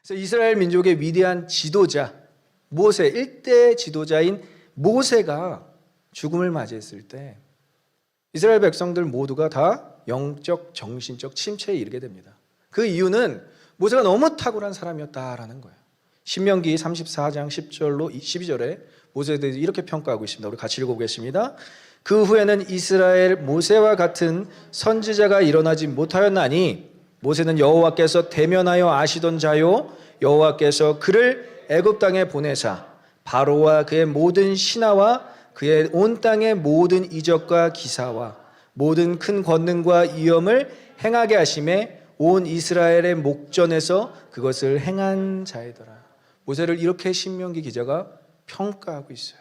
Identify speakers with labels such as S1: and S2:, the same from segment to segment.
S1: 그래서 이스라엘 민족의 위대한 지도자 모세, 일대 지도자인 모세가 죽음을 맞이했을 때 이스라엘 백성들 모두가 다 영적, 정신적 침체에 이르게 됩니다. 그 이유는 모세가 너무 탁월한 사람이었다라는 거예요. 신명기 34장 10절로 12절에 모세에 대해서 이렇게 평가하고 있습니다. 우리 같이 읽어보겠습니다. 그 후에는 이스라엘 모세와 같은 선지자가 일어나지 못하였나니 모세는 여호와께서 대면하여 아시던 자요 여호와께서 그를 애굽 땅에 보내사 바로와 그의 모든 신하와 그의 온 땅의 모든 이적과 기사와 모든 큰 권능과 위엄을 행하게 하심에 온 이스라엘의 목전에서 그것을 행한 자이더라. 모세를 이렇게 신명기 기자가 평가하고 있어요.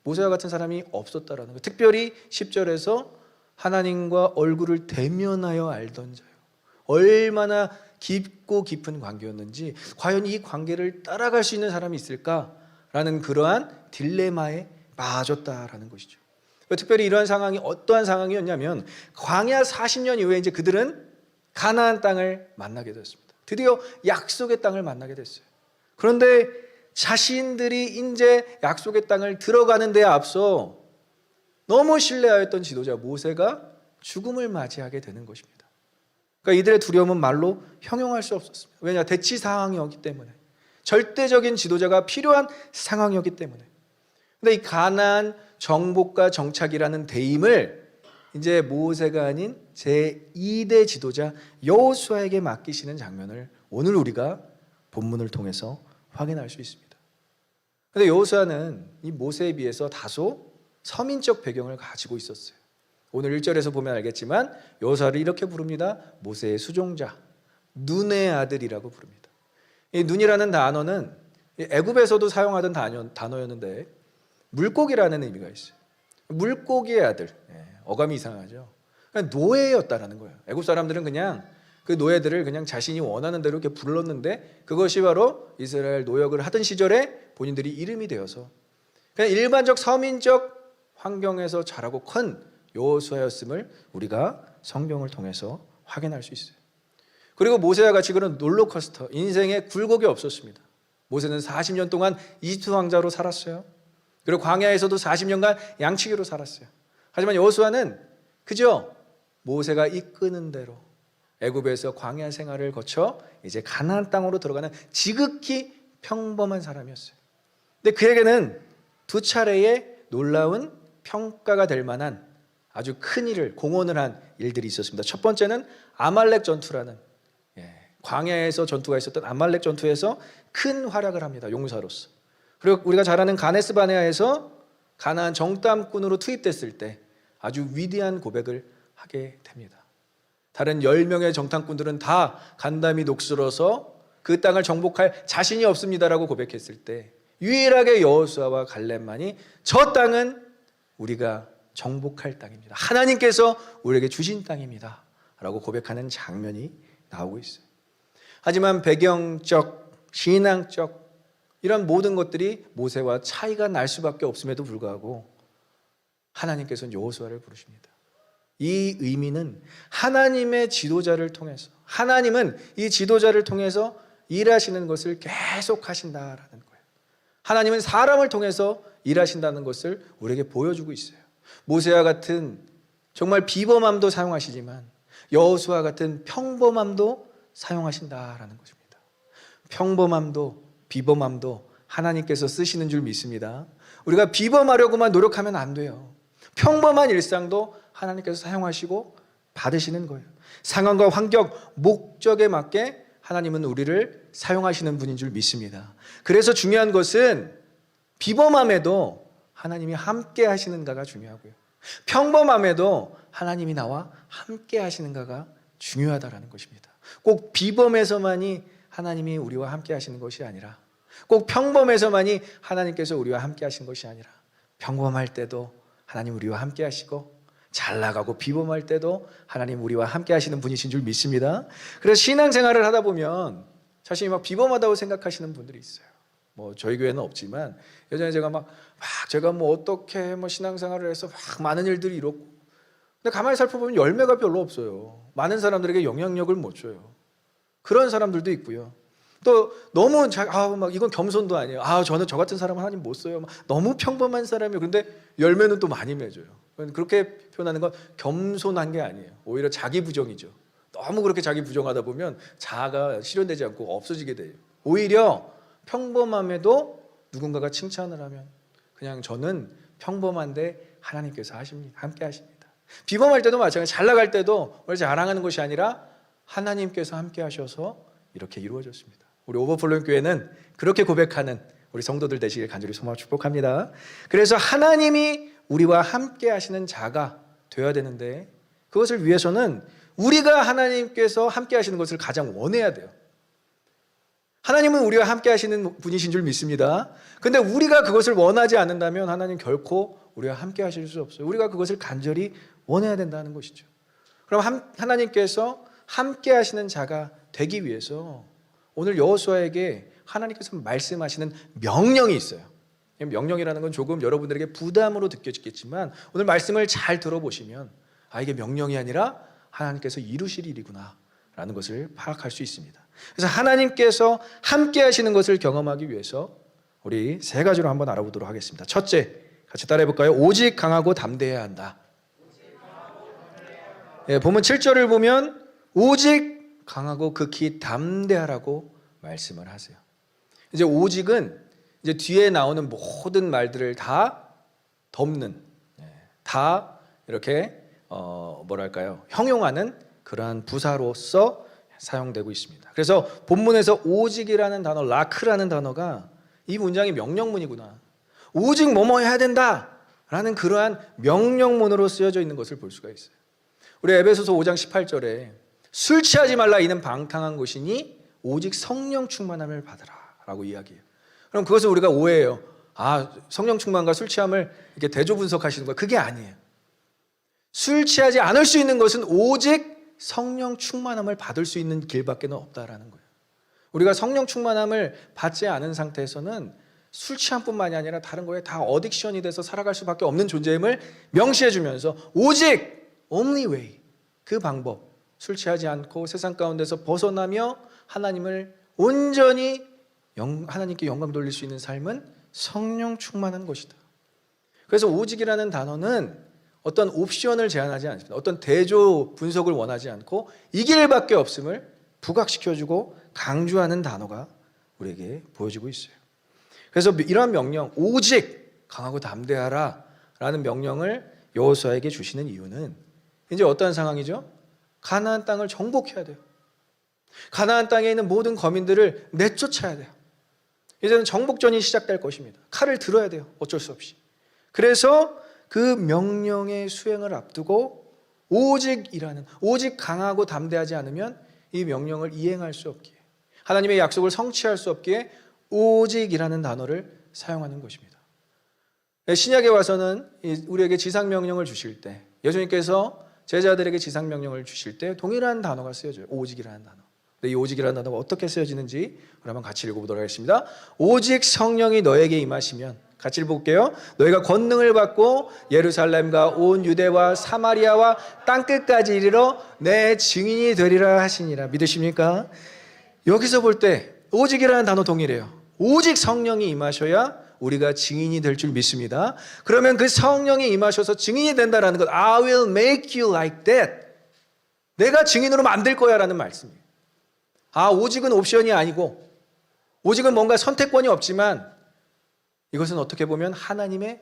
S1: 모세와 같은 사람이 없었다라는 거예요. 특별히 10절에서 하나님과 얼굴을 대면하여 알던 자요. 얼마나 깊고 깊은 관계였는지, 과연 이 관계를 따라갈 수 있는 사람이 있을까라는 그러한 딜레마에 빠졌다라는 것이죠. 특별히 이러한 상황이 어떠한 상황이었냐면 광야 40년 이후에 이제 그들은 가나안 땅을 만나게 됐습니다. 드디어 약속의 땅을 만나게 됐어요. 그런데 자신들이 이제 약속의 땅을 들어가는 데에 앞서 너무 신뢰하였던 지도자 모세가 죽음을 맞이하게 되는 것입니다. 그러니까 이들의 두려움은 말로 형용할 수 없었습니다. 왜냐? 대치 상황이었기 때문에, 절대적인 지도자가 필요한 상황이었기 때문에. 근데 이 가나안 정복과 정착이라는 대임을 이제 모세가 아닌 제2대 지도자 여호수아에게 맡기시는 장면을 오늘 우리가 본문을 통해서 확인할 수 있습니다. 그런데 여호수아는 이 모세에 비해서 다소 서민적 배경을 가지고 있었어요. 오늘 1절에서 보면 알겠지만 여호수아를 이렇게 부릅니다. 모세의 수종자, 눈의 아들이라고 부릅니다. 이 눈이라는 단어는 애굽에서도 사용하던 단어였는데 물고기라는 의미가 있어요. 물고기의 아들, 어감이 이상하죠. 그러니까 노예였다라는 거예요. 애굽 사람들은 그냥 그 노예들을 그냥 자신이 원하는 대로 이렇게 불렀는데 그것이 바로 이스라엘 노역을 하던 시절에 본인들이 이름이 되어서 그냥 일반적 서민적 환경에서 자라고 큰 여호수아였음을 우리가 성경을 통해서 확인할 수 있어요. 그리고 모세와 같이 그런 롤러코스터, 인생에 굴곡이 없었습니다. 모세는 40년 동안 이집트 왕자로 살았어요. 그리고 광야에서도 40년간 양치기로 살았어요. 하지만 여호수아는 그저 모세가 이끄는 대로 애굽에서 광야 생활을 거쳐 이제 가나안 땅으로 들어가는 지극히 평범한 사람이었어요. 근데 그에게는 두 차례의 놀라운 평가가 될 만한 아주 큰 일을 공헌을 한 일들이 있었습니다. 첫 번째는 아말렉 전투라는 광야에서 전투가 있었던 아말렉 전투에서 큰 활약을 합니다. 용사로서. 그리고 우리가 잘 아는 가네스 바네아에서 가나안 정탐꾼으로 투입됐을 때 아주 위대한 고백을 하게 됩니다. 다른 10명의 정탐꾼들은 다 간담이 녹슬어서 그 땅을 정복할 자신이 없습니다라고 고백했을 때 유일하게 여호수아와 갈렙만이 저 땅은 우리가 정복할 땅입니다. 하나님께서 우리에게 주신 땅입니다 라고 고백하는 장면이 나오고 있어요. 하지만 배경적, 신앙적 이런 모든 것들이 모세와 차이가 날 수밖에 없음에도 불구하고 하나님께서는 여호수아를 부르십니다. 이 의미는 하나님의 지도자를 통해서, 하나님은 이 지도자를 통해서 일하시는 것을 계속 하신다라는 거예요. 하나님은 사람을 통해서 일하신다는 것을 우리에게 보여주고 있어요. 모세와 같은 정말 비범함도 사용하시지만 여호수아 같은 평범함도 사용하신다라는 것입니다. 평범함도 비범함도 하나님께서 쓰시는 줄 믿습니다. 우리가 비범하려고만 노력하면 안 돼요. 평범한 일상도 하나님께서 사용하시고 받으시는 거예요. 상황과 환경, 목적에 맞게 하나님은 우리를 사용하시는 분인 줄 믿습니다. 그래서 중요한 것은 비범함에도 하나님이 함께 하시는가가 중요하고요. 평범함에도 하나님이 나와 함께 하시는가가 중요하다는 것입니다. 꼭 비범에서만이 하나님이 우리와 함께 하시는 것이 아니라, 꼭 평범에서만이 하나님께서 우리와 함께 하시는 것이 아니라, 평범할 때도 하나님 우리와 함께 하시고 잘 나가고 비범할 때도 하나님 우리와 함께 하시는 분이신 줄 믿습니다. 그래서 신앙생활을 하다 보면 자신이 막 비범하다고 생각하시는 분들이 있어요. 뭐 저희 교회는 없지만 예전에 제가 제가 어떻게 신앙생활을 해서 많은 일들이 이뤘고, 근데 가만히 살펴보면 열매가 별로 없어요. 많은 사람들에게 영향력을 못 줘요. 그런 사람들도 있고요. 또 너무 막 이건 겸손도 아니에요. 저는 저 같은 사람 하나님 못 써요. 너무 평범한 사람이에요. 그런데 열매는 또 많이 맺어요. 그렇게 표현하는 건 겸손한 게 아니에요. 오히려 자기 부정이죠. 너무 그렇게 자기 부정하다 보면 자아가 실현되지 않고 없어지게 돼요. 오히려 평범함에도 누군가가 칭찬을 하면 그냥 저는 평범한데 하나님께서 함께 하십니다. 비범할 때도 마찬가지. 잘 나갈 때도 원래 자랑하는 것이 아니라 하나님께서 함께 하셔서 이렇게 이루어졌습니다. 우리 오버플로잉 교회는 그렇게 고백하는 우리 성도들 되시길 간절히 소망 축복합니다. 그래서 하나님이 우리와 함께 하시는 자가 되어야 되는데 그것을 위해서는 우리가 하나님께서 함께 하시는 것을 가장 원해야 돼요. 하나님은 우리와 함께 하시는 분이신 줄 믿습니다. 근데 우리가 그것을 원하지 않는다면 하나님 결코 우리와 함께 하실 수 없어요. 우리가 그것을 간절히 원해야 된다는 것이죠. 그럼 하나님께서 함께 하시는 자가 되기 위해서 오늘 여호수아에게 하나님께서 말씀하시는 명령이 있어요. 명령이라는 건 조금 여러분들에게 부담으로 느껴지겠지만 오늘 말씀을 잘 들어보시면 이게 명령이 아니라 하나님께서 이루실 일이구나 라는 것을 파악할 수 있습니다. 그래서 하나님께서 함께 하시는 것을 경험하기 위해서 우리 세 가지로 한번 알아보도록 하겠습니다. 첫째, 같이 따라해 볼까요? 오직 강하고 담대해야 한다. 본문 7절을 보면 오직 강하고 극히 담대하라고 말씀을 하세요. 이제 오직은 이제 뒤에 나오는 모든 말들을 다 덮는, 다 이렇게 형용하는 그러한 부사로서 사용되고 있습니다. 그래서 본문에서 오직이라는 단어, 라크라는 단어가 이 문장이 명령문이구나. 오직 뭐뭐 해야 된다라는 그러한 명령문으로 쓰여져 있는 것을 볼 수가 있어요. 우리 에베소서 5장 18절에 술 취하지 말라 이는 방탕한 것이니 오직 성령 충만함을 받으라라고 이야기해요. 그럼 그것을 우리가 오해해요. 성령 충만과 술 취함을 이렇게 대조 분석하시는 거야. 그게 아니에요. 술 취하지 않을 수 있는 것은 오직 성령 충만함을 받을 수 있는 길밖에 없다라는 거예요. 우리가 성령 충만함을 받지 않은 상태에서는 술 취함뿐만이 아니라 다른 거에 다 어딕션이 돼서 살아갈 수밖에 없는 존재임을 명시해 주면서 오직 only way, 그 방법, 술 취하지 않고 세상 가운데서 벗어나며 하나님을 온전히 하나님께 영광 돌릴 수 있는 삶은 성령 충만한 것이다. 그래서 오직이라는 단어는 어떤 옵션을 제한하지 않습니다. 어떤 대조 분석을 원하지 않고 이 길밖에 없음을 부각시켜주고 강조하는 단어가 우리에게 보여지고 있어요. 그래서 이러한 명령, 오직 강하고 담대하라 라는 명령을 여호수아에게 주시는 이유는 이제 어떠한 상황이죠? 가나안 땅을 정복해야 돼요. 가나안 땅에 있는 모든 거민들을 내쫓아야 돼요. 이제는 정복전이 시작될 것입니다. 칼을 들어야 돼요. 어쩔 수 없이. 그래서 그 명령의 수행을 앞두고 오직 강하고 담대하지 않으면 이 명령을 이행할 수 없기에, 하나님의 약속을 성취할 수 없기에 오직이라는 단어를 사용하는 것입니다. 신약에 와서는 우리에게 지상명령을 주실 때, 예수님께서 제자들에게 지상명령을 주실 때 동일한 단어가 쓰여져요. 오직이라는 단어. 이 오직이라는 단어가 어떻게 쓰여지는지 한번 같이 읽어보도록 하겠습니다. 오직 성령이 너에게 임하시면, 같이 읽어볼게요. 너희가 권능을 받고 예루살렘과 온 유대와 사마리아와 땅끝까지 이르러 내 증인이 되리라 하시니라. 믿으십니까? 여기서 볼 때 오직이라는 단어 동일해요. 오직 성령이 임하셔야 우리가 증인이 될 줄 믿습니다. 그러면 그 성령이 임하셔서 증인이 된다라는 것, I will make you like that. 내가 증인으로 만들 거야 라는 말씀이에요. 오직은 옵션이 아니고, 오직은 뭔가 선택권이 없지만 이것은 어떻게 보면 하나님의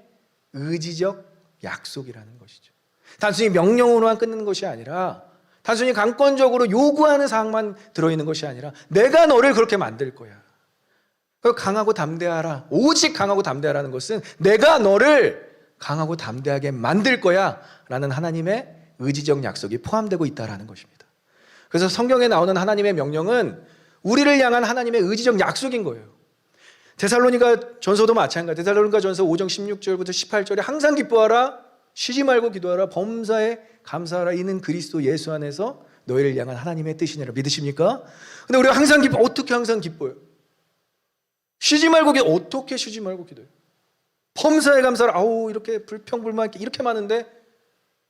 S1: 의지적 약속이라는 것이죠. 단순히 명령으로만 끊는 것이 아니라, 단순히 강권적으로 요구하는 사항만 들어있는 것이 아니라 내가 너를 그렇게 만들 거야. 강하고 담대하라, 오직 강하고 담대하라는 것은 내가 너를 강하고 담대하게 만들 거야 라는 하나님의 의지적 약속이 포함되고 있다는 것입니다. 그래서 성경에 나오는 하나님의 명령은 우리를 향한 하나님의 의지적 약속인 거예요. 데살로니가 전서도 마찬가지. 데살로니가 전서 5장 16절부터 18절에 항상 기뻐하라, 쉬지 말고 기도하라, 범사에 감사하라, 이는 그리스도 예수 안에서 너희를 향한 하나님의 뜻이니라. 믿으십니까? 근데 우리가 항상 어떻게 항상 기뻐요? 쉬지 말고 어떻게 쉬지 말고 기도해요? 범사에 감사하라, 이렇게 불평불만 이렇게 많은데,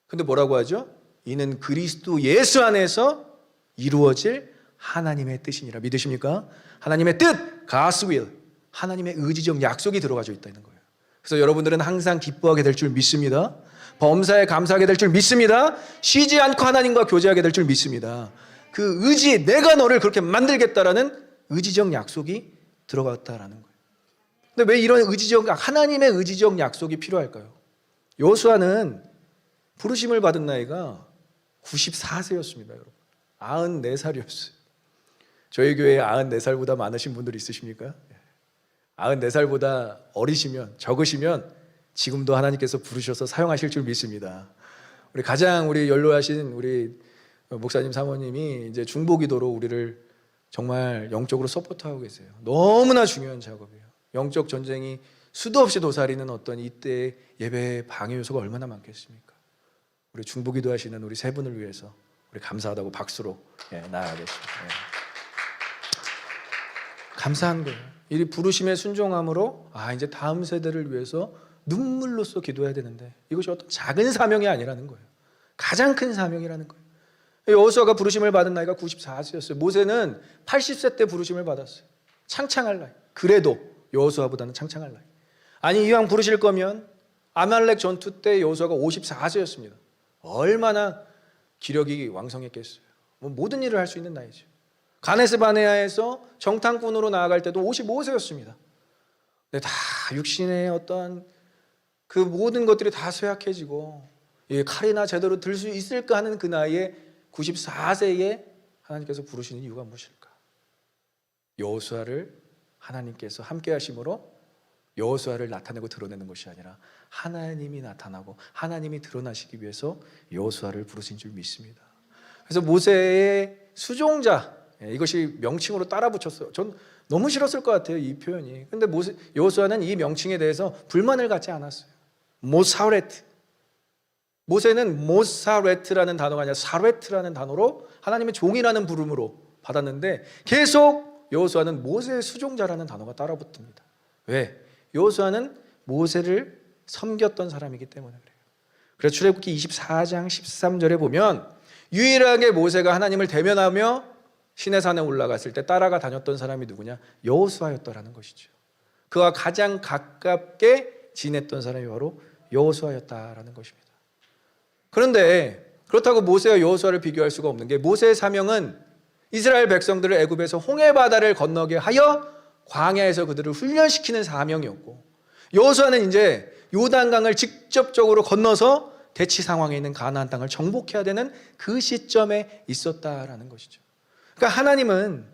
S1: 근데 뭐라고 하죠? 이는 그리스도 예수 안에서 이루어질 하나님의 뜻이니라. 믿으십니까? 하나님의 뜻, God's will, 하나님의 의지적 약속이 들어가져 있다는 거예요. 그래서 여러분들은 항상 기뻐하게 될 줄 믿습니다. 범사에 감사하게 될 줄 믿습니다. 쉬지 않고 하나님과 교제하게 될 줄 믿습니다. 그 의지, 내가 너를 그렇게 만들겠다라는 의지적 약속이 들어갔다라는 거예요. 근데 왜 이런 하나님의 의지적 약속이 필요할까요? 여호수아는 부르심을 받은 나이가 94세였습니다, 여러분. 94살이었어요. 저희 교회에 94살보다 많으신 분들 있으십니까? 94살보다 어리시면, 적으시면 지금도 하나님께서 부르셔서 사용하실 줄 믿습니다. 우리 연로하신 우리 목사님 사모님이 이제 중보기도로 우리를 정말 영적으로 서포트하고 계세요. 너무나 중요한 작업이에요. 영적 전쟁이 수도 없이 도사리는 어떤 이때의 예배의 방해 요소가 얼마나 많겠습니까? 우리 중보기도 하시는 우리 세 분을 위해서 우리 감사하다고 박수로 나아가겠습니다. 감사한 거예요. 이 부르심의 순종함으로 이제 다음 세대를 위해서 눈물로써 기도해야 되는데 이것이 어떤 작은 사명이 아니라는 거예요. 가장 큰 사명이라는 거예요. 여호수아가 부르심을 받은 나이가 94세였어요. 모세는 80세 때 부르심을 받았어요. 창창할 나이. 그래도 여호수아보다는 창창할 나이. 아니 이왕 부르실 거면 아말렉 전투 때 여호수아가 54세였습니다. 얼마나 기력이 왕성했겠어요. 모든 일을 할 수 있는 나이죠. 가네스 바네아에서 정탐꾼으로 나아갈 때도 55세였습니다. 근데 다 육신의 어떤 그 모든 것들이 다 쇠약해지고 칼이나 제대로 들 수 있을까 하는 그 나이에 94세에 하나님께서 부르시는 이유가 무엇일까? 여호수아를 하나님께서 함께 하심으로 여호수아를 나타내고 드러내는 것이 아니라 하나님이 나타나고 하나님이 드러나시기 위해서 여호수아를 부르신 줄 믿습니다. 그래서 모세의 수종자, 이것이 명칭으로 따라 붙였어요. 전 너무 싫었을 것 같아요, 이 표현이. 근데 여호수아는 이 명칭에 대해서 불만을 갖지 않았어요. 모사레트. 모세는 모사레트라는 단어가 아니라 사레트라는 단어로 하나님의 종이라는 부름으로 받았는데 계속 여호수아는 모세의 수종자라는 단어가 따라 붙습니다. 왜? 여호수아는 모세를 섬겼던 사람이기 때문에 그래요. 그래서 출애굽기 24장 13절에 보면 유일하게 모세가 하나님을 대면하며 시내산에 올라갔을 때 따라가 다녔던 사람이 누구냐? 여호수아였더라는 것이죠. 그와 가장 가깝게 지냈던 사람이 바로 여호수아였다라는 것입니다. 그런데 그렇다고 모세와 여호수아를 비교할 수가 없는 게 모세의 사명은 이스라엘 백성들을 애굽에서 홍해 바다를 건너게 하여 광야에서 그들을 훈련시키는 사명이었고, 여호수아는 이제 요단강을 직접적으로 건너서 대치 상황에 있는 가나안 땅을 정복해야 되는 그 시점에 있었다라는 것이죠. 그러니까 하나님은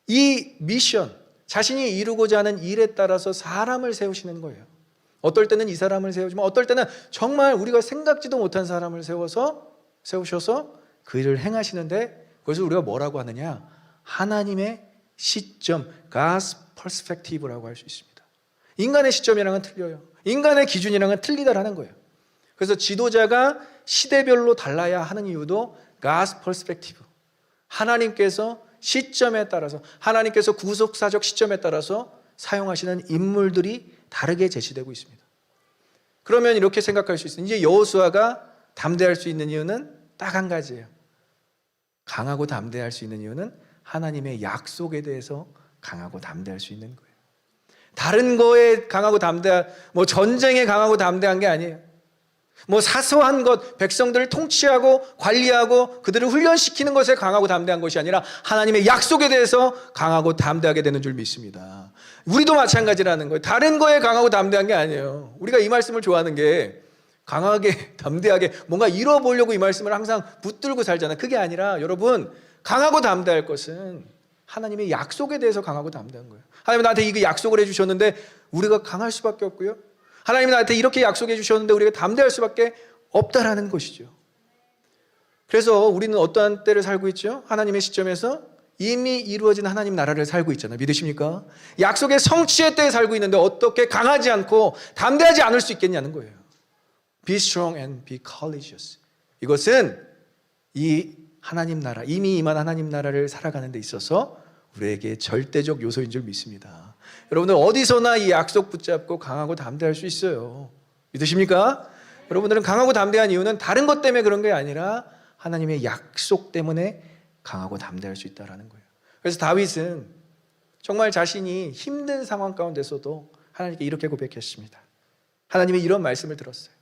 S1: 이 미션, 자신이 이루고자 하는 일에 따라서 사람을 세우시는 거예요. 어떨 때는 이 사람을 세우지만 어떨 때는 정말 우리가 생각지도 못한 사람을 세우셔서 그 일을 행하시는데, 그것을 우리가 뭐라고 하느냐? 하나님의 시점, God's perspective라고 할 수 있습니다. 인간의 시점이랑은 틀려요. 인간의 기준이랑은 틀리다라는 거예요. 그래서 지도자가 시대별로 달라야 하는 이유도 God's perspective, 하나님께서 시점에 따라서, 하나님께서 구속사적 시점에 따라서 사용하시는 인물들이 다르게 제시되고 있습니다. 그러면 이렇게 생각할 수 있어요. 이제 여호수아가 담대할 수 있는 이유는 딱 한 가지예요. 강하고 담대할 수 있는 이유는 하나님의 약속에 대해서 강하고 담대할 수 있는 거예요. 다른 거에 강하고 전쟁에 강하고 담대한 게 아니에요. 사소한 것, 백성들을 통치하고 관리하고 그들을 훈련시키는 것에 강하고 담대한 것이 아니라 하나님의 약속에 대해서 강하고 담대하게 되는 줄 믿습니다. 우리도 마찬가지라는 거예요. 다른 거에 강하고 담대한 게 아니에요. 우리가 이 말씀을 좋아하는 게 강하게 담대하게 뭔가 이뤄보려고 이 말씀을 항상 붙들고 살잖아요. 그게 아니라 여러분, 강하고 담대할 것은 하나님의 약속에 대해서 강하고 담대한 거예요. 하나님 나한테 이거 약속을 해주셨는데 우리가 강할 수밖에 없고요, 하나님이 나한테 이렇게 약속해 주셨는데 우리가 담대할 수밖에 없다라는 것이죠. 그래서 우리는 어떠한 때를 살고 있죠? 하나님의 시점에서 이미 이루어진 하나님 나라를 살고 있잖아요. 믿으십니까? 약속의 성취의 때에 살고 있는데 어떻게 강하지 않고 담대하지 않을 수 있겠냐는 거예요. Be strong and be courageous. 이것은 이 하나님 나라, 이미 임한 하나님 나라를 살아가는 데 있어서 우리에게 절대적 요소인 줄 믿습니다. 여러분들 어디서나 이 약속 붙잡고 강하고 담대할 수 있어요. 믿으십니까? 여러분들은 강하고 담대한 이유는 다른 것 때문에 그런 게 아니라 하나님의 약속 때문에 강하고 담대할 수 있다라는 거예요. 그래서 다윗은 정말 자신이 힘든 상황 가운데서도 하나님께 이렇게 고백했습니다. 하나님의 이런 말씀을 들었어요.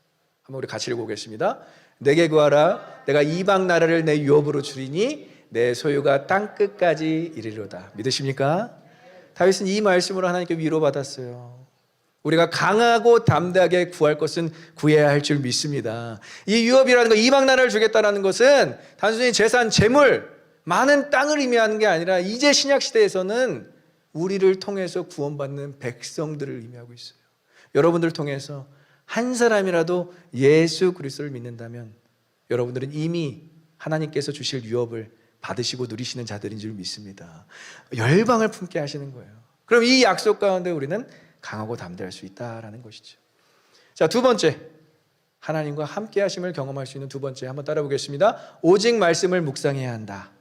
S1: 한번 우리 같이 읽어보겠습니다. 내게 구하라. 내가 이방 나라를 내 유업으로 주리니 내 소유가 땅 끝까지 이르리로다. 믿으십니까? 다윗은 이 말씀으로 하나님께 위로받았어요. 우리가 강하고 담대하게 구할 것은 구해야 할 줄 믿습니다. 이 유업이라는 것, 이방 나라를 주겠다는 것은 단순히 재산, 재물, 많은 땅을 의미하는 게 아니라 이제 신약 시대에서는 우리를 통해서 구원받는 백성들을 의미하고 있어요. 여러분들을 통해서 한 사람이라도 예수 그리스도를 믿는다면 여러분들은 이미 하나님께서 주실 유업을 받으시고 누리시는 자들인 줄 믿습니다. 열방을 품게 하시는 거예요. 그럼 이 약속 가운데 우리는 강하고 담대할 수 있다라는 것이죠. 자, 두 번째, 하나님과 함께 하심을 경험할 수 있는 두 번째, 한번 따라 보겠습니다. 오직 말씀을 묵상해야 한다.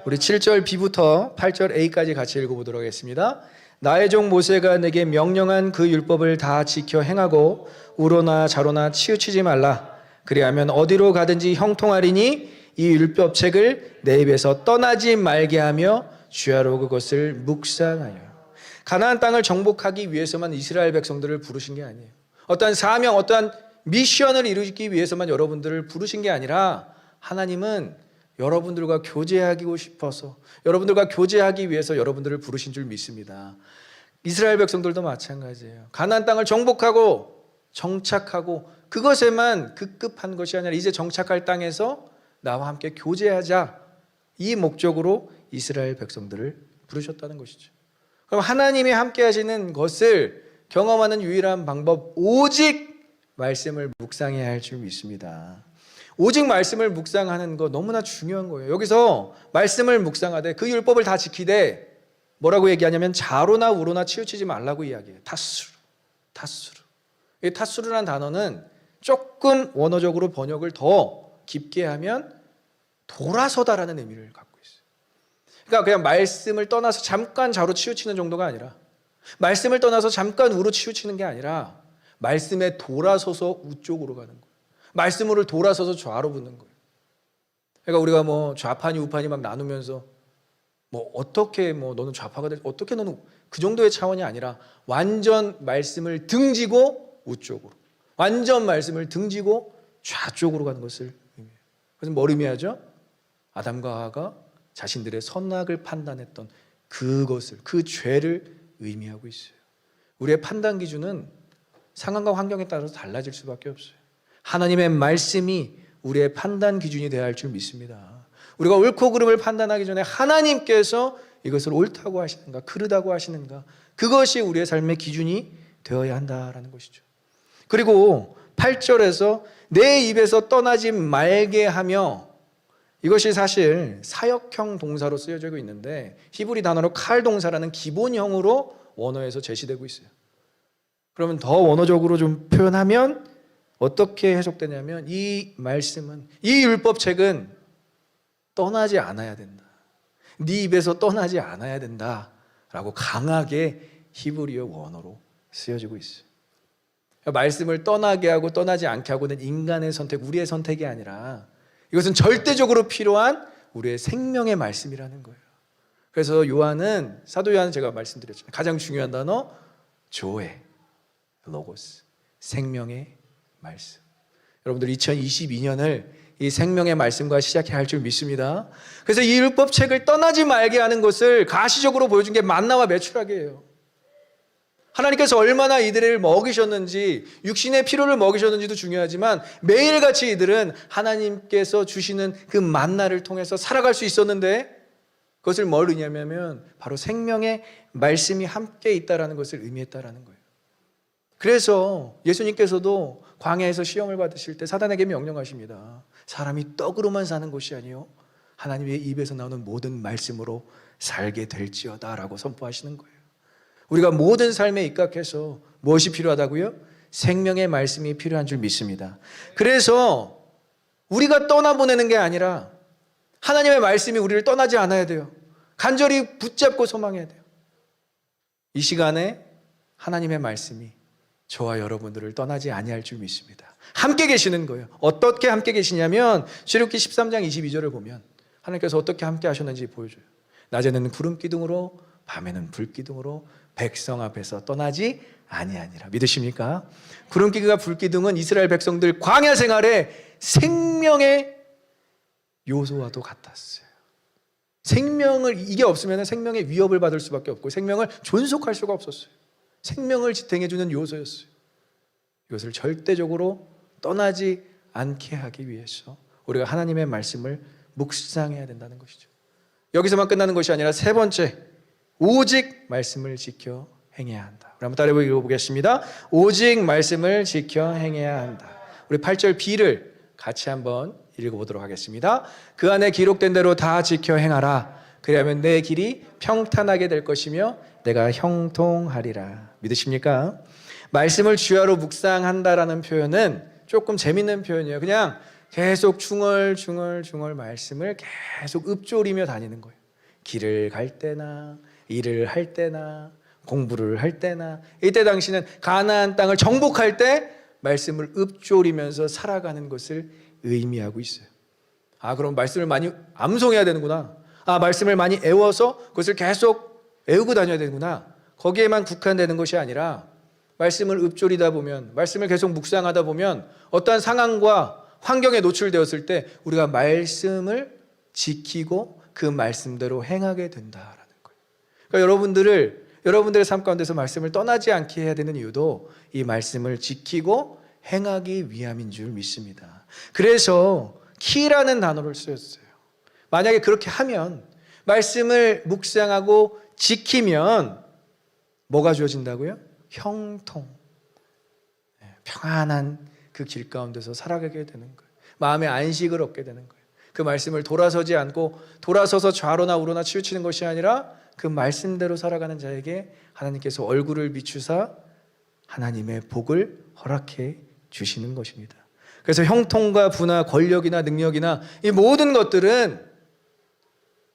S1: 우리 7절 B부터 8절 A까지 같이 읽어보도록 하겠습니다. 나의 종 모세가 내게 명령한 그 율법을 다 지켜 행하고 우로나 좌로나 치우치지 말라. 그리하면 어디로 가든지 형통하리니 이 율법책을 내 입에서 떠나지 말게 하며 주야로 그것을 묵상하여. 가나안 땅을 정복하기 위해서만 이스라엘 백성들을 부르신 게 아니에요. 어떠한 사명, 어떠한 미션을 이루기 위해서만 여러분들을 부르신 게 아니라 하나님은 여러분들과 교제하고 싶어서, 여러분들과 교제하기 위해서 여러분들을 부르신 줄 믿습니다. 이스라엘 백성들도 마찬가지예요. 가나안 땅을 정복하고 정착하고 그것에만 급급한 것이 아니라 이제 정착할 땅에서 나와 함께 교제하자, 이 목적으로 이스라엘 백성들을 부르셨다는 것이죠. 그럼 하나님이 함께 하시는 것을 경험하는 유일한 방법, 오직 말씀을 묵상해야 할 줄 믿습니다. 오직 말씀을 묵상하는 거 너무나 중요한 거예요. 여기서 말씀을 묵상하되 그 율법을 다 지키되 뭐라고 얘기하냐면 좌로나 우로나 치우치지 말라고 이야기해요. 타스루. 이 타스루라는 단어는 조금 원어적으로 번역을 더 깊게 하면 돌아서다라는 의미를 갖고 있어요. 그러니까 그냥 말씀을 떠나서 잠깐 좌로 치우치는 정도가 아니라, 말씀을 떠나서 잠깐 우로 치우치는 게 아니라 말씀에 돌아서서 우쪽으로 가는 거예요. 말씀으로 돌아서서 좌로 붙는 거예요. 그러니까 우리가 뭐 좌판이 우판이 막 나누면서 뭐 어떻게 뭐 너는 좌파가 될, 어떻게 너는 그 정도의 차원이 아니라 완전 말씀을 등지고 우쪽으로, 완전 말씀을 등지고 좌쪽으로 가는 것을 의미해요. 그래서 뭘 의미하죠? 아담과 하와가 자신들의 선악을 판단했던 그것을, 그 죄를 의미하고 있어요. 우리의 판단 기준은 상황과 환경에 따라서 달라질 수밖에 없어요. 하나님의 말씀이 우리의 판단 기준이 되어야 할 줄 믿습니다. 우리가 옳고 그름을 판단하기 전에 하나님께서 이것을 옳다고 하시는가, 그르다고 하시는가, 그것이 우리의 삶의 기준이 되어야 한다라는 것이죠. 그리고 8절에서 내 입에서 떠나지 말게 하며, 이것이 사실 사역형 동사로 쓰여지고 있는데 히브리 단어로 칼 동사라는 기본형으로 원어에서 제시되고 있어요. 그러면 더 원어적으로 좀 표현하면 어떻게 해석되냐면, 이 말씀은, 이 율법책은 떠나지 않아야 된다. 네 입에서 떠나지 않아야 된다 라고 강하게 히브리어 원어로 쓰여지고 있어요. 말씀을 떠나게 하고 떠나지 않게 하고는 인간의 선택, 우리의 선택이 아니라 이것은 절대적으로 필요한 우리의 생명의 말씀이라는 거예요. 그래서 요한은, 사도 요한은 제가 말씀드렸잖아요. 가장 중요한 단어 조에, 로고스, 생명의 말씀. 여러분들 2022년을 이 생명의 말씀과 시작해야 할 줄 믿습니다. 그래서 이 율법책을 떠나지 말게 하는 것을 가시적으로 보여준 게 만나와 메추라기예요. 하나님께서 얼마나 이들을 먹이셨는지, 육신의 필요를 먹이셨는지도 중요하지만 매일같이 이들은 하나님께서 주시는 그 만나를 통해서 살아갈 수 있었는데, 그것을 뭘 의미하냐면 바로 생명의 말씀이 함께 있다라는 것을 의미했다라는 거예요. 그래서 예수님께서도 광야에서 시험을 받으실 때 사단에게 명령하십니다. 사람이 떡으로만 사는 것이 아니요 하나님의 입에서 나오는 모든 말씀으로 살게 될지어다 라고 선포하시는 거예요. 우리가 모든 삶에 입각해서 무엇이 필요하다고요? 생명의 말씀이 필요한 줄 믿습니다. 그래서 우리가 떠나보내는 게 아니라 하나님의 말씀이 우리를 떠나지 않아야 돼요. 간절히 붙잡고 소망해야 돼요. 이 시간에 하나님의 말씀이 저와 여러분들을 떠나지 아니할 줄 믿습니다. 함께 계시는 거예요. 어떻게 함께 계시냐면 출애굽기 13장 22절을 보면 하나님께서 어떻게 함께 하셨는지 보여줘요. 낮에는 구름 기둥으로 밤에는 불 기둥으로 백성 앞에서 떠나지 아니하니라. 믿으십니까? 구름 기둥과 불 기둥은 이스라엘 백성들 광야 생활에 생명의 요소와도 같았어요. 생명을 이게 없으면 생명의 위협을 받을 수밖에 없고 생명을 존속할 수가 없었어요. 생명을 지탱해주는 요소였어요. 이것을 절대적으로 떠나지 않게 하기 위해서 우리가 하나님의 말씀을 묵상해야 된다는 것이죠. 여기서만 끝나는 것이 아니라 세 번째, 오직 말씀을 지켜 행해야 한다. 우리 한번 따라 읽어보겠습니다. 오직 말씀을 지켜 행해야 한다. 우리 8절 B를 같이 한번 읽어보도록 하겠습니다. 그 안에 기록된 대로 다 지켜 행하라. 그리하면 내 길이 평탄하게 될 것이며 내가 형통하리라. 믿으십니까? 말씀을 주야로 묵상한다라는 표현은 조금 재밌는 표현이에요. 그냥 계속 중얼중얼 말씀을 계속 읊조리며 다니는 거예요. 길을 갈 때나 일을 할 때나 공부를 할 때나 이때 당시는 가나안 땅을 정복할 때 말씀을 읊조리면서 살아가는 것을 의미하고 있어요. 아, 그럼 말씀을 많이 암송해야 되는구나. 아, 말씀을 많이 애워서 그것을 계속 애우고 다녀야 되는구나. 거기에만 국한되는 것이 아니라 말씀을 읊조리다 보면, 말씀을 계속 묵상하다 보면 어떠한 상황과 환경에 노출되었을 때 우리가 말씀을 지키고 그 말씀대로 행하게 된다라는 거예요. 그러니까 여러분들의 삶 가운데서 말씀을 떠나지 않게 해야 되는 이유도 이 말씀을 지키고 행하기 위함인 줄 믿습니다. 그래서 키라는 단어를 쓰였어요. 만약에 그렇게 하면, 말씀을 묵상하고 지키면 뭐가 주어진다고요? 형통, 평안한 그 길 가운데서 살아가게 되는 거예요. 마음의 안식을 얻게 되는 거예요. 그 말씀을 돌아서지 않고 돌아서서 좌로나 우로나 치우치는 것이 아니라 그 말씀대로 살아가는 자에게 하나님께서 얼굴을 비추사 하나님의 복을 허락해 주시는 것입니다. 그래서 형통과 부나 권력이나 능력이나 이 모든 것들은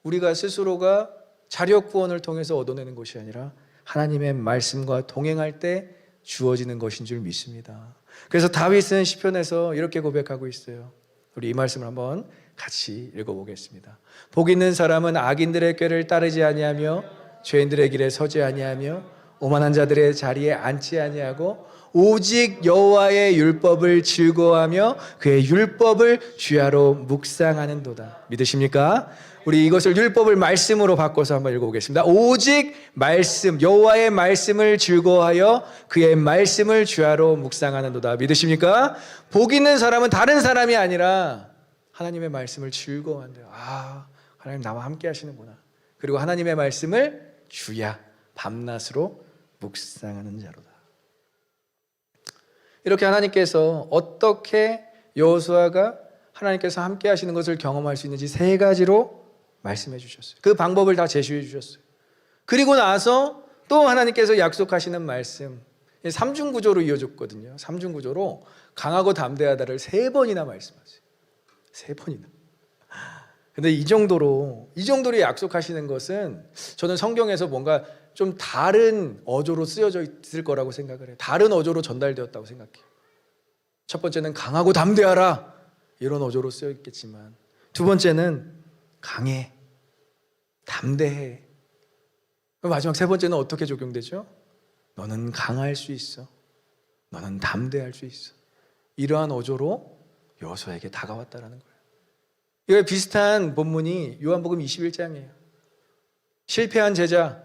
S1: 우리가 스스로가 자력 구원을 통해서 얻어내는 것이 아니라 하나님의 말씀과 동행할 때 주어지는 것인 줄 믿습니다. 그래서 다윗은 시편에서 이렇게 고백하고 있어요. 우리 이 말씀을 한번 같이 읽어보겠습니다. 복 있는 사람은 악인들의 꾀를 따르지 아니하며 죄인들의 길에 서지 아니하며 오만한 자들의 자리에 앉지 아니하고 오직 여호와의 율법을 즐거워하며 그의 율법을 주야로 묵상하는도다. 믿으십니까? 우리 이것을 율법을 말씀으로 바꿔서 한번 읽어보겠습니다. 오직 말씀, 여호와의 말씀을 즐거워하여 그의 말씀을 주야로 묵상하는도다. 믿으십니까? 복 있는 사람은 다른 사람이 아니라 하나님의 말씀을 즐거워한대요. 아, 하나님 나와 함께 하시는구나. 그리고 하나님의 말씀을 주야, 밤낮으로 묵상하는 자로다. 이렇게 하나님께서 어떻게 여호수아가 하나님께서 함께 하시는 것을 경험할 수 있는지 세 가지로 말씀해 주셨어요. 그 방법을 다 제시해 주셨어요. 그리고 나서 또 하나님께서 약속하시는 말씀, 삼중구조로 이어졌거든요. 삼중구조로 강하고 담대하다를 세 번이나 말씀하세요. 세 번이나. 근데 이 정도로 약속하시는 것은 저는 성경에서 뭔가 좀 다른 어조로 쓰여져 있을 거라고 생각을 해요. 다른 어조로 전달되었다고 생각해요. 첫 번째는 강하고 담대하라, 이런 어조로 쓰여 있겠지만, 두 번째는 강해, 담대해. 마지막 세 번째는 어떻게 적용되죠? 너는 강할 수 있어, 너는 담대할 수 있어. 이러한 어조로 여호수아에게 다가왔다라는 거예요. 이거 비슷한 본문이 요한복음 21장이에요. 실패한 제자,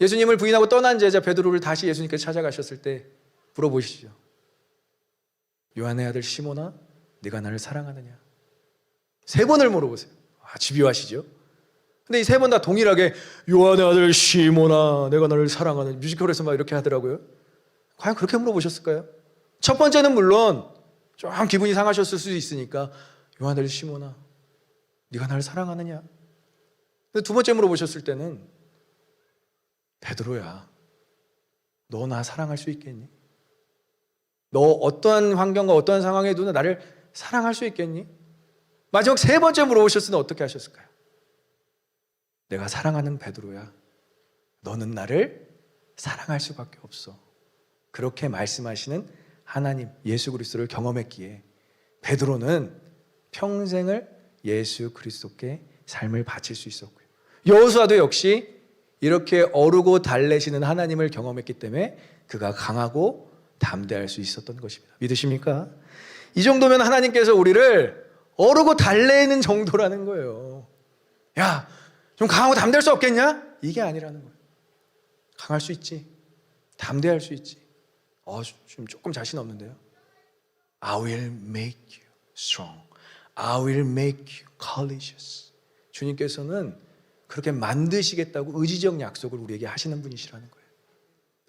S1: 예수님을 부인하고 떠난 제자 베드로를 다시 예수님께서 찾아가셨을 때 물어보시죠. 요한의 아들 시몬아, 네가 나를 사랑하느냐? 세 번을 물어보세요. 아, 집요하시죠? 근데 이 세 번 다 동일하게 요한의 아들 시몬아, 내가 너를 사랑하는, 뮤지컬에서 막 이렇게 하더라고요. 과연 그렇게 물어보셨을까요? 첫 번째는 물론 좀 기분이 상하셨을 수도 있으니까 요한의 아들 시몬아, 네가 나를 사랑하느냐? 근데 두 번째 물어보셨을 때는 베드로야, 너 나 사랑할 수 있겠니? 너 어떠한 환경과 어떠한 상황에도 나를 사랑할 수 있겠니? 마지막 세 번째 물어보셨으니 어떻게 하셨을까요? 내가 사랑하는 베드로야, 너는 나를 사랑할 수밖에 없어. 그렇게 말씀하시는 하나님 예수 그리스도를 경험했기에 베드로는 평생을 예수 그리스도께 삶을 바칠 수 있었고요. 여호수아도 역시 이렇게 어르고 달래시는 하나님을 경험했기 때문에 그가 강하고 담대할 수 있었던 것입니다. 믿으십니까? 이 정도면 하나님께서 우리를 어르고 달래는 정도라는 거예요. 야, 좀 강하고 담대할 수 없겠냐? 이게 아니라는 거예요. 강할 수 있지. 담대할 수 있지. 지금 조금 자신 없는데요. I will make you strong. I will make you courageous. 주님께서는 그렇게 만드시겠다고 의지적 약속을 우리에게 하시는 분이시라는 거예요.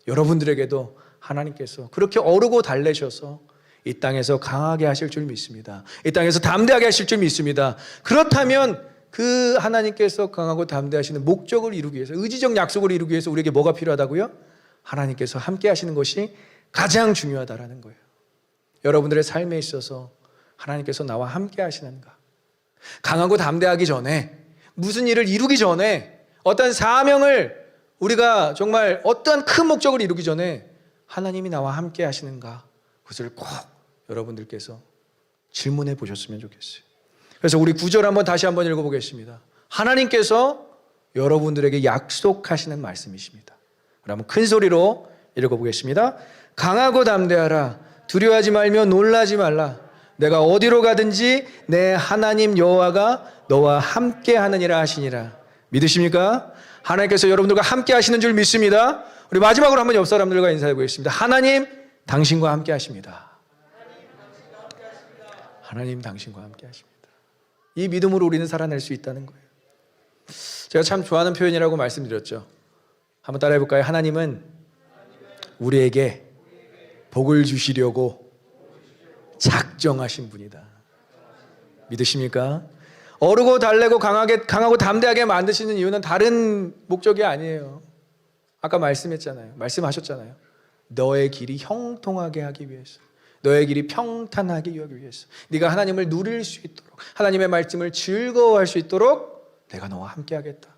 S1: 여러분들에게도 하나님께서 그렇게 어르고 달래셔서 이 땅에서 강하게 하실 줄 믿습니다. 이 땅에서 담대하게 하실 줄 믿습니다. 그렇다면 그 하나님께서 강하고 담대하시는 목적을 이루기 위해서, 의지적 약속을 이루기 위해서 우리에게 뭐가 필요하다고요? 하나님께서 함께 하시는 것이 가장 중요하다라는 거예요. 여러분들의 삶에 있어서 하나님께서 나와 함께 하시는가? 강하고 담대하기 전에, 무슨 일을 이루기 전에, 어떤 사명을 우리가 정말 어떠한 큰 목적을 이루기 전에 하나님이 나와 함께 하시는가? 그것을 꼭 여러분들께서 질문해 보셨으면 좋겠어요. 그래서 우리 9절 한번 다시 한번 읽어보겠습니다. 하나님께서 여러분들에게 약속하시는 말씀이십니다. 그럼 큰 소리로 읽어보겠습니다. 강하고 담대하라. 두려워하지 말며 놀라지 말라. 내가 어디로 가든지 내 하나님 여호와가 너와 함께 하느니라 하시니라. 믿으십니까? 하나님께서 여러분들과 함께 하시는 줄 믿습니다. 우리 마지막으로 한번 옆 사람들과 인사해 보겠습니다. 하나님 당신과 함께 하십니다. 하나님 당신과 함께 하십니다. 이 믿음으로 우리는 살아낼 수 있다는 거예요. 제가 참 좋아하는 표현이라고 말씀드렸죠. 한번 따라해 볼까요? 하나님은 우리에게 복을 주시려고 작정하신 분이다. 믿으십니까? 어르고 달래고 강하고 담대하게 만드시는 이유는 다른 목적이 아니에요. 아까 말씀하셨잖아요. 너의 길이 형통하게 하기 위해서, 너의 길이 평탄하게 하기 위해서, 네가 하나님을 누릴 수 있도록, 하나님의 말씀을 즐거워할 수 있도록 내가 너와 함께 하겠다.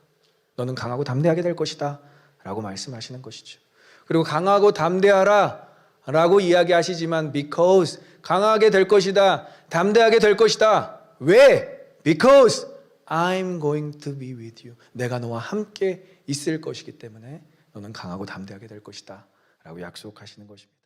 S1: 너는 강하고 담대하게 될 것이다 라고 말씀하시는 것이죠. 그리고 강하고 담대하라 라고 이야기하시지만 because, 강하게 될 것이다, 담대하게 될 것이다. 왜? Because I'm going to be with you. 내가 너와 함께 있을 것이기 때문에 너는 강하고 담대하게 될 것이다 라고 약속하시는 것입니다.